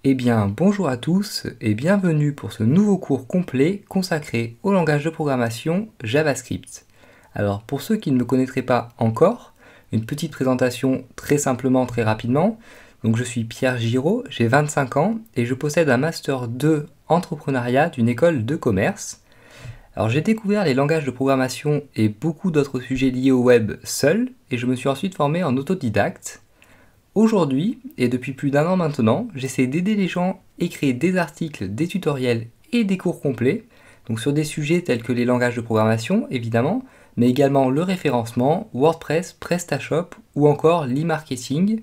Eh bien, bonjour à tous et bienvenue pour ce nouveau cours complet consacré au langage de programmation JavaScript. Alors, pour ceux qui ne me connaîtraient pas encore, une petite présentation très simplement, très rapidement. Donc, je suis Pierre Giraud, j'ai 25 ans et je possède un Master 2 entrepreneuriat d'une école de commerce. Alors, j'ai découvert les langages de programmation et beaucoup d'autres sujets liés au web seul et je me suis ensuite formé en autodidacte. Aujourd'hui, et depuis plus d'1 an maintenant, j'essaie d'aider les gens et créer des articles, des tutoriels et des cours complets, donc sur des sujets tels que les langages de programmation, évidemment, mais également le référencement, WordPress, PrestaShop ou encore l'e-marketing,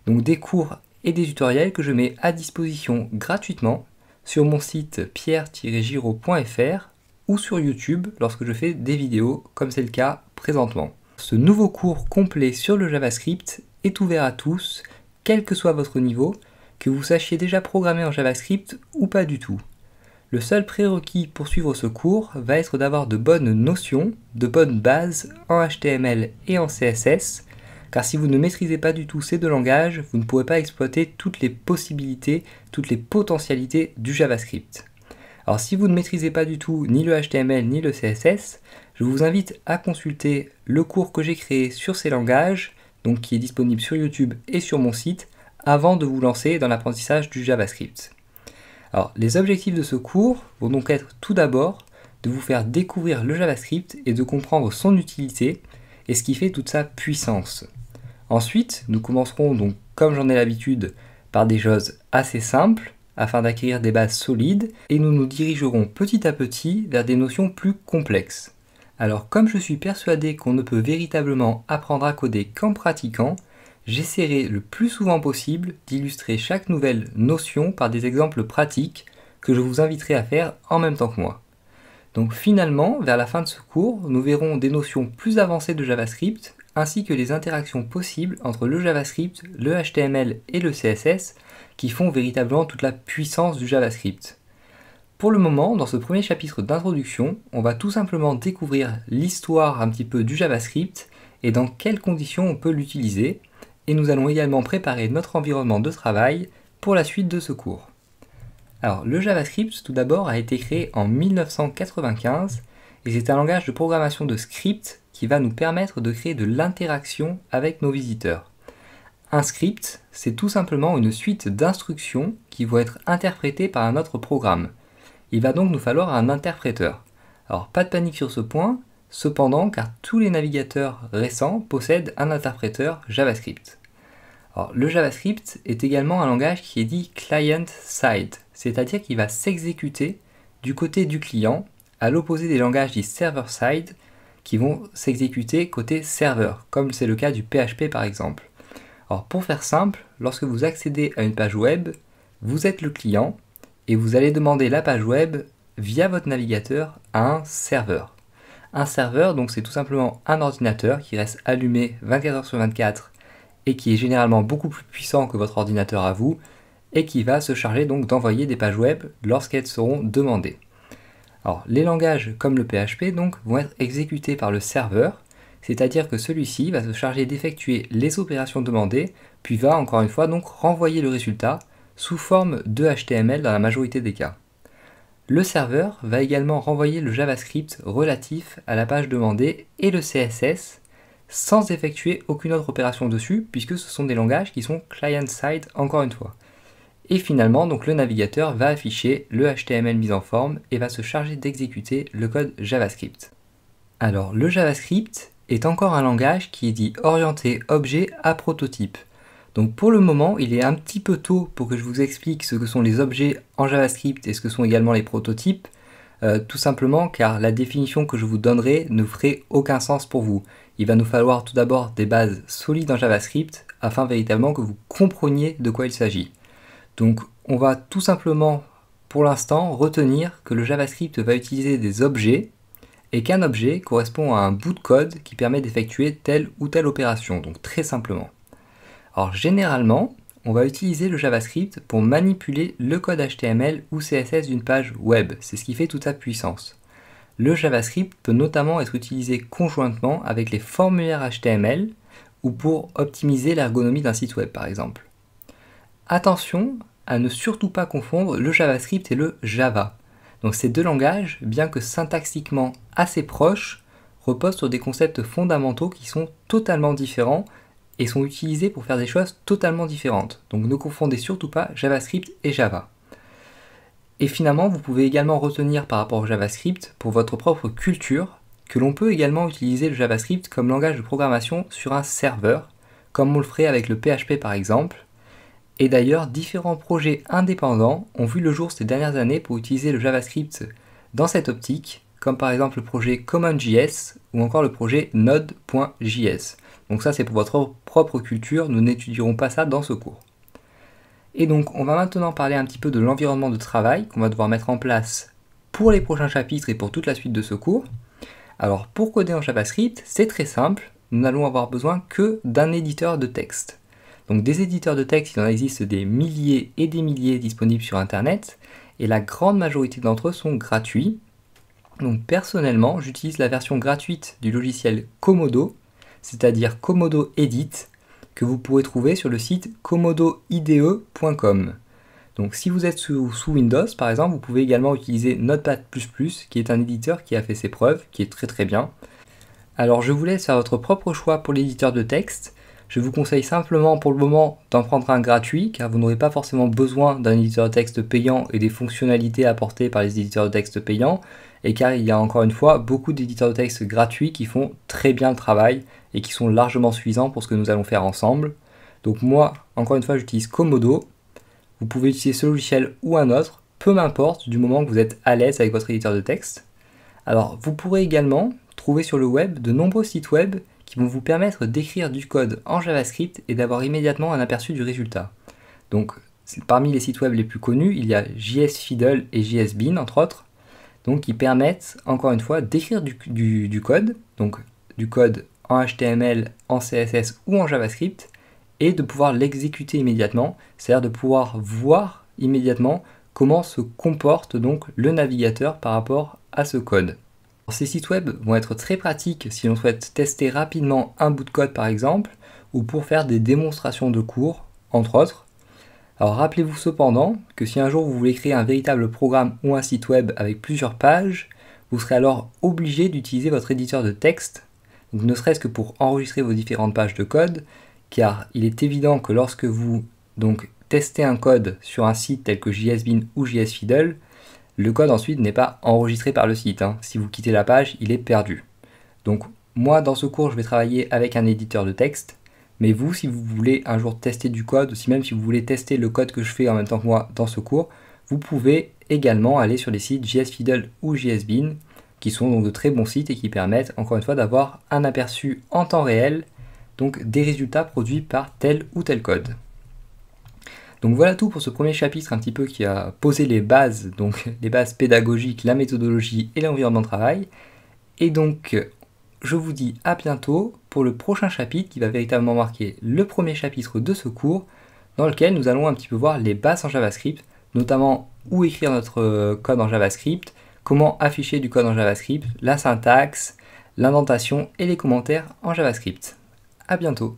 donc des cours et des tutoriels que je mets à disposition gratuitement sur mon site pierre-giraud.fr ou sur YouTube lorsque je fais des vidéos, comme c'est le cas présentement. Ce nouveau cours complet sur le JavaScript est ouvert à tous, quel que soit votre niveau, que vous sachiez déjà programmer en JavaScript ou pas du tout. Le seul prérequis pour suivre ce cours va être d'avoir de bonnes notions, de bonnes bases en HTML et en CSS, car si vous ne maîtrisez pas du tout ces deux langages, vous ne pourrez pas exploiter toutes les possibilités, toutes les potentialités du JavaScript. Alors si vous ne maîtrisez pas du tout ni le HTML ni le CSS, je vous invite à consulter le cours que j'ai créé sur ces langages, donc qui est disponible sur YouTube et sur mon site, avant de vous lancer dans l'apprentissage du JavaScript. Alors les objectifs de ce cours vont donc être tout d'abord de vous faire découvrir le JavaScript et de comprendre son utilité et ce qui fait toute sa puissance. Ensuite, nous commencerons donc, comme j'en ai l'habitude, par des choses assez simples, afin d'acquérir des bases solides, et nous nous dirigerons petit à petit vers des notions plus complexes. Alors comme je suis persuadé qu'on ne peut véritablement apprendre à coder qu'en pratiquant, j'essaierai le plus souvent possible d'illustrer chaque nouvelle notion par des exemples pratiques que je vous inviterai à faire en même temps que moi. Donc finalement, vers la fin de ce cours, nous verrons des notions plus avancées de JavaScript, ainsi que les interactions possibles entre le JavaScript, le HTML et le CSS, qui font véritablement toute la puissance du JavaScript. Pour le moment, dans ce premier chapitre d'introduction, on va tout simplement découvrir l'histoire un petit peu du JavaScript et dans quelles conditions on peut l'utiliser, et nous allons également préparer notre environnement de travail pour la suite de ce cours. Alors, le JavaScript, tout d'abord, a été créé en 1995 et c'est un langage de programmation de script qui va nous permettre de créer de l'interaction avec nos visiteurs. Un script, c'est tout simplement une suite d'instructions qui vont être interprétées par un autre programme. Il va donc nous falloir un interpréteur. Alors, pas de panique sur ce point, cependant, car tous les navigateurs récents possèdent un interpréteur JavaScript. Alors, le JavaScript est également un langage qui est dit client-side, c'est-à-dire qu'il va s'exécuter du côté du client, à l'opposé des langages dits server-side, qui vont s'exécuter côté serveur, comme c'est le cas du PHP par exemple. Alors pour faire simple, lorsque vous accédez à une page web, vous êtes le client et vous allez demander la page web via votre navigateur à un serveur. Un serveur, donc c'est tout simplement un ordinateur qui reste allumé 24h/24 et qui est généralement beaucoup plus puissant que votre ordinateur à vous et qui va se charger donc d'envoyer des pages web lorsqu'elles seront demandées. Alors les langages comme le PHP donc vont être exécutés par le serveur, c'est-à-dire que celui-ci va se charger d'effectuer les opérations demandées, puis va encore une fois donc renvoyer le résultat sous forme de HTML dans la majorité des cas. Le serveur va également renvoyer le JavaScript relatif à la page demandée et le CSS sans effectuer aucune autre opération dessus, puisque ce sont des langages qui sont client-side encore une fois. Et finalement, donc le navigateur va afficher le HTML mis en forme et va se charger d'exécuter le code JavaScript. Alors le JavaScript est encore un langage qui est dit orienté objet à prototype. Donc pour le moment, il est un petit peu tôt pour que je vous explique ce que sont les objets en JavaScript et ce que sont également les prototypes, tout simplement car la définition que je vous donnerai ne ferait aucun sens pour vous. Il va nous falloir tout d'abord des bases solides en JavaScript afin véritablement que vous compreniez de quoi il s'agit. Donc on va tout simplement pour l'instant retenir que le JavaScript va utiliser des objets et qu'un objet correspond à un bout de code qui permet d'effectuer telle ou telle opération, donc très simplement. Alors généralement, on va utiliser le JavaScript pour manipuler le code HTML ou CSS d'une page web, c'est ce qui fait toute sa puissance. Le JavaScript peut notamment être utilisé conjointement avec les formulaires HTML ou pour optimiser l'ergonomie d'un site web par exemple. Attention, à ne surtout pas confondre le JavaScript et le Java. Donc ces deux langages, bien que syntaxiquement assez proches, reposent sur des concepts fondamentaux qui sont totalement différents et sont utilisés pour faire des choses totalement différentes. Donc ne confondez surtout pas JavaScript et Java. Et finalement, vous pouvez également retenir par rapport au JavaScript, pour votre propre culture, que l'on peut également utiliser le JavaScript comme langage de programmation sur un serveur, comme on le ferait avec le PHP par exemple. Et d'ailleurs, différents projets indépendants ont vu le jour ces dernières années pour utiliser le JavaScript dans cette optique, comme par exemple le projet CommonJS ou encore le projet Node.js. Donc ça c'est pour votre propre culture, nous n'étudierons pas ça dans ce cours. Et donc on va maintenant parler un petit peu de l'environnement de travail qu'on va devoir mettre en place pour les prochains chapitres et pour toute la suite de ce cours. Alors pour coder en JavaScript, c'est très simple, nous n'allons avoir besoin que d'un éditeur de texte. Donc des éditeurs de texte, il en existe des milliers et des milliers disponibles sur internet, et la grande majorité d'entre eux sont gratuits. Donc personnellement, j'utilise la version gratuite du logiciel Komodo, c'est-à-dire Komodo Edit, que vous pourrez trouver sur le site komodoide.com. Donc si vous êtes sous Windows par exemple, vous pouvez également utiliser Notepad++, qui est un éditeur qui a fait ses preuves, qui est très très bien. Alors je vous laisse faire votre propre choix pour l'éditeur de texte. Je vous conseille simplement pour le moment d'en prendre un gratuit, car vous n'aurez pas forcément besoin d'un éditeur de texte payant et des fonctionnalités apportées par les éditeurs de texte payants, et car il y a encore une fois beaucoup d'éditeurs de texte gratuits qui font très bien le travail et qui sont largement suffisants pour ce que nous allons faire ensemble. Donc moi, encore une fois, j'utilise Komodo. Vous pouvez utiliser ce logiciel ou un autre, peu m'importe, du moment que vous êtes à l'aise avec votre éditeur de texte. Alors vous pourrez également trouver sur le web de nombreux sites web qui vont vous permettre d'écrire du code en JavaScript et d'avoir immédiatement un aperçu du résultat. Donc parmi les sites web les plus connus, il y a JSFiddle et JSBean entre autres, donc qui permettent encore une fois d'écrire du code, donc du code en HTML, en CSS ou en JavaScript, et de pouvoir l'exécuter immédiatement, c'est-à-dire de pouvoir voir immédiatement comment se comporte donc le navigateur par rapport à ce code. Ces sites web vont être très pratiques si l'on souhaite tester rapidement un bout de code par exemple, ou pour faire des démonstrations de cours, entre autres. Alors rappelez-vous cependant que si un jour vous voulez créer un véritable programme ou un site web avec plusieurs pages, vous serez alors obligé d'utiliser votre éditeur de texte, donc ne serait-ce que pour enregistrer vos différentes pages de code, car il est évident que lorsque vous donc testez un code sur un site tel que JSBean ou JSFiddle, le code ensuite n'est pas enregistré par le site. Si vous quittez la page, il est perdu. Donc moi dans ce cours, je vais travailler avec un éditeur de texte, mais vous, si vous voulez un jour tester du code, aussi même si vous voulez tester le code que je fais en même temps que moi dans ce cours, vous pouvez également aller sur les sites JSFiddle ou JSBean, qui sont donc de très bons sites et qui permettent encore une fois d'avoir un aperçu en temps réel donc des résultats produits par tel ou tel code. Donc voilà tout pour ce premier chapitre un petit peu qui a posé les bases, donc les bases pédagogiques, la méthodologie et l'environnement de travail. Et donc je vous dis à bientôt pour le prochain chapitre qui va véritablement marquer le premier chapitre de ce cours, dans lequel nous allons un petit peu voir les bases en JavaScript, notamment où écrire notre code en JavaScript, comment afficher du code en JavaScript, la syntaxe, l'indentation et les commentaires en JavaScript. À bientôt.